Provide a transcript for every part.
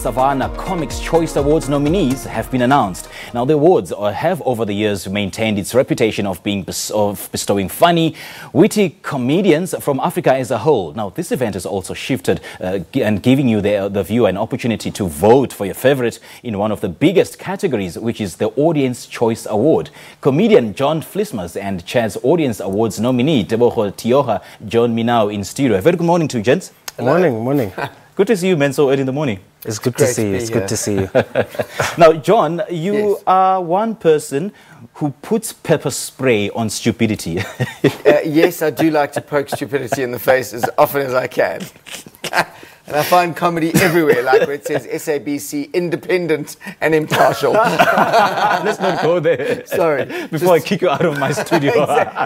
Savanna Comics Choice Awards nominees have been announced. Now, the awards have over the years maintained its reputation of bestowing funny, witty comedians from Africa as a whole. Now, this event has also shifted and giving you, the viewer, an opportunity to vote for your favorite in one of the biggest categories, which is the Audience Choice Award. Comedian John Vlismas and Chatz Audience Awards nominee Tebogo Theoha join me now in studio. Very good morning to you, gents. Morning. Good to see you, men, so early in the morning. It's good to see you. It's good to see you. Now, John, you are one person who puts pepper spray on stupidity. Yes, I do like to poke stupidity in the face as often as I can. And I find comedy everywhere, like where it says SABC, independent and impartial. Let's not go there. Sorry. Before I kick you out of my studio.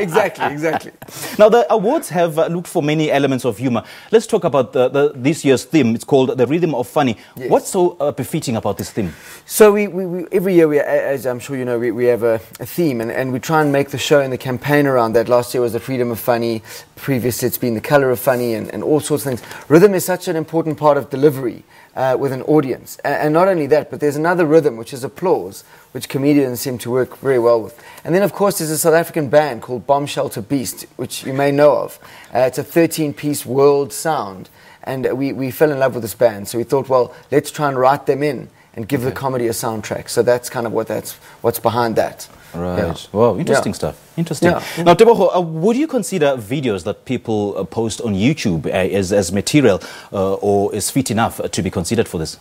Exactly. Now, the awards have looked for many elements of humor. Let's talk about this year's theme. It's called The Rhythm of Funny. Yes. What's so befitting about this theme? So we every year, as I'm sure you know, we have a theme, and we try and make the show and the campaign around that. Last year was The Freedom of Funny. Previously, it's been The Colour of Funny and all sorts of things. Rhythm is such an important part of delivery with an audience. And not only that, but there's another rhythm, which is applause, which comedians seem to work very well with. And then, of course, there's a South African band called Bomb Shelter Beast, which you may know of. It's a 13-piece world sound. And we fell in love with this band. So we thought, well, let's try and write them in and give the comedy a soundtrack. So that's kind of what's behind that. Right. Yeah. Wow, interesting stuff. Interesting. Yeah. Now, Tebogo, would you consider videos that people post on YouTube as material or is fit enough to be considered for this?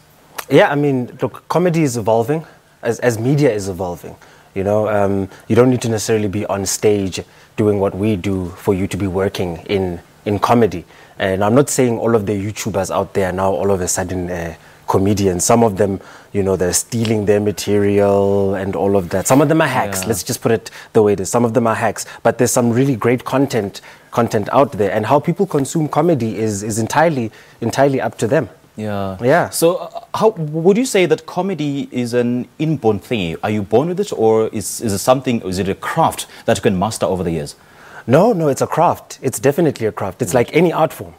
Yeah, I mean, look, comedy is evolving as media is evolving. You know, you don't need to necessarily be on stage doing what we do for you to be working in comedy. And I'm not saying all of the YouTubers out there now all of a sudden comedians. Some of them, you know, they're stealing their material and all of that. Some of them are hacks. Yeah. Let's just put it the way it is. Some of them are hacks. But there's some really great content out there. And how people consume comedy is entirely up to them. Yeah. So how would you say that comedy is an inborn thing? Are you born with it, or is it something, is it a craft that you can master over the years? No, it's a craft. It's definitely a craft. It's like any art form.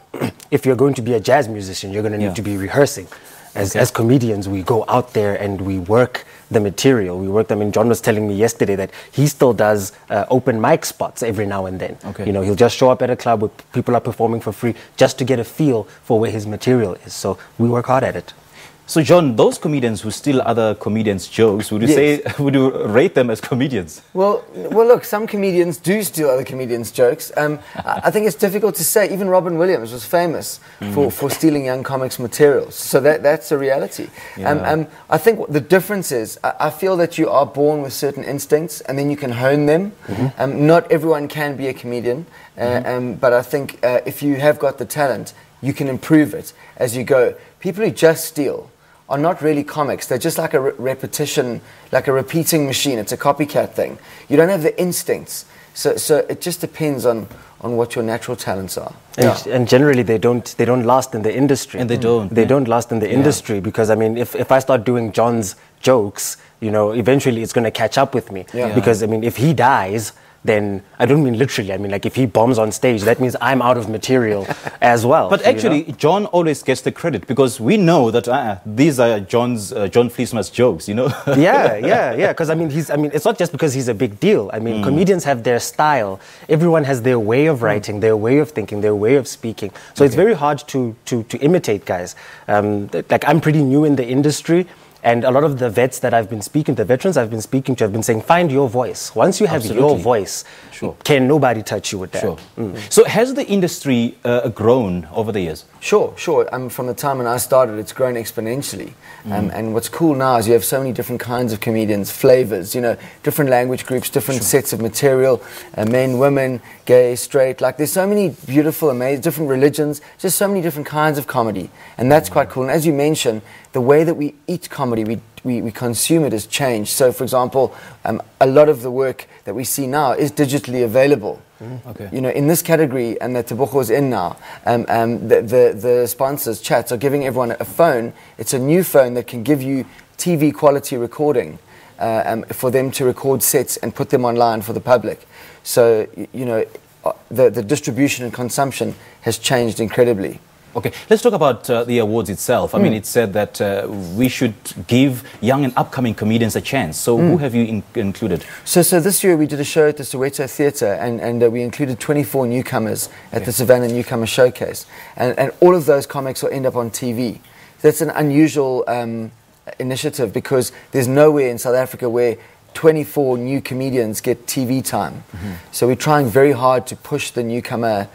If you're going to be a jazz musician, you're going to need to be rehearsing. As comedians, we go out there and we work the material. We work them. And John was telling me yesterday that he still does open mic spots every now and then. Okay. You know, he'll just show up at a club where people are performing for free just to get a feel for where his material is. So we work hard at it. So, John, those comedians who steal other comedians' jokes, would you rate them as comedians? Well, look, some comedians do steal other comedians' jokes. I think it's difficult to say. Even Robin Williams was famous for stealing young comics' materials. So that's a reality. Yeah. I think the difference is, I feel that you are born with certain instincts, and then you can hone them. Not everyone can be a comedian, but I think if you have got the talent, you can improve it as you go. People who just steal are not really comics. They're just like a repetition, like a repeating machine. It's a copycat thing. You don't have the instincts. So it just depends on what your natural talents are. And generally they don't last in the industry. And they don't. They don't last in the industry because, I mean, if I start doing John's jokes, you know, eventually it's going to catch up with me. Because, I mean, if he dies, then I don't mean literally. I mean, like, if he bombs on stage, that means I'm out of material as well. But actually, John always gets the credit because we know that these are John Vlismas jokes, you know? Yeah. Because I mean, it's not just because he's a big deal. I mean, comedians have their style. Everyone has their way of writing, their way of thinking, their way of speaking. So it's very hard to imitate guys. Like, I'm pretty new in the industry. And a lot of the veterans I've been speaking to have been saying, find your voice. Once you have your voice, can nobody touch you with that? So has the industry grown over the years? Sure. From the time when I started, it's grown exponentially. And what's cool now is you have so many different kinds of comedians, flavors, you know, different language groups, different sets of material, men, women, gay, straight. Like, there's so many beautiful, amazing, different religions, just so many different kinds of comedy. And that's quite cool. And as you mentioned, the way that we eat comedy, we consume it has changed. So, for example, a lot of the work that we see now is digitally available. You know, in this category, and that Tebogo is in now, the sponsors, Chatz, are giving everyone a phone. It's a new phone that can give you TV quality recording for them to record sets and put them online for the public. So, you know, the distribution and consumption has changed incredibly. Okay, let's talk about the awards itself. I mean, it said that we should give young and upcoming comedians a chance. So who have you included? So this year we did a show at the Tebogo Theater, and we included 24 newcomers at the Savanna Newcomer Showcase. And all of those comics will end up on TV. That's an unusual initiative because there's nowhere in South Africa where 24 new comedians get TV time. So we're trying very hard to push the newcomer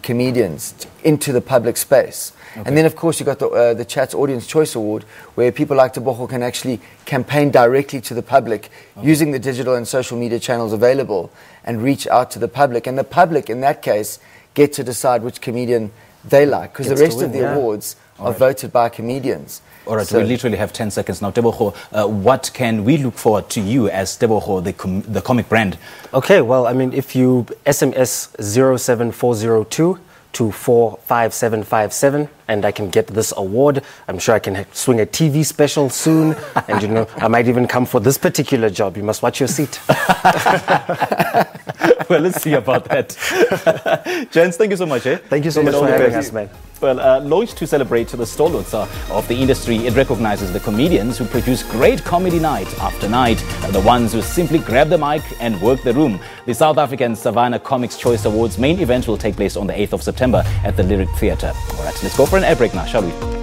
comedians into the public space. And then, of course, you've got the Chatz Audience Choice Award, where people like Tebogo can actually campaign directly to the public using the digital and social media channels available and reach out to the public. And the public, in that case, get to decide which comedian they like, because the rest of the awards are voted by comedians. All right, so we literally have 10 seconds now. Tebogo, what can we look forward to you as Tebogo, the comic brand? Okay, well, I mean, if you SMS 07402 to 45757 and I can get this award, I'm sure I can swing a TV special soon. And, you know, I might even come for this particular job. You must watch your seat. Well, let's see about that. Gents, thank you so much. Thank you so much for having us, man. Well, launched to celebrate the stalwarts of the industry, it recognizes the comedians who produce great comedy night after night, the ones who simply grab the mic and work the room. The South African Savanna Comics Choice Awards main event will take place on the 8th of September at the Lyric Theatre. All right, let's go for an air break now, shall we?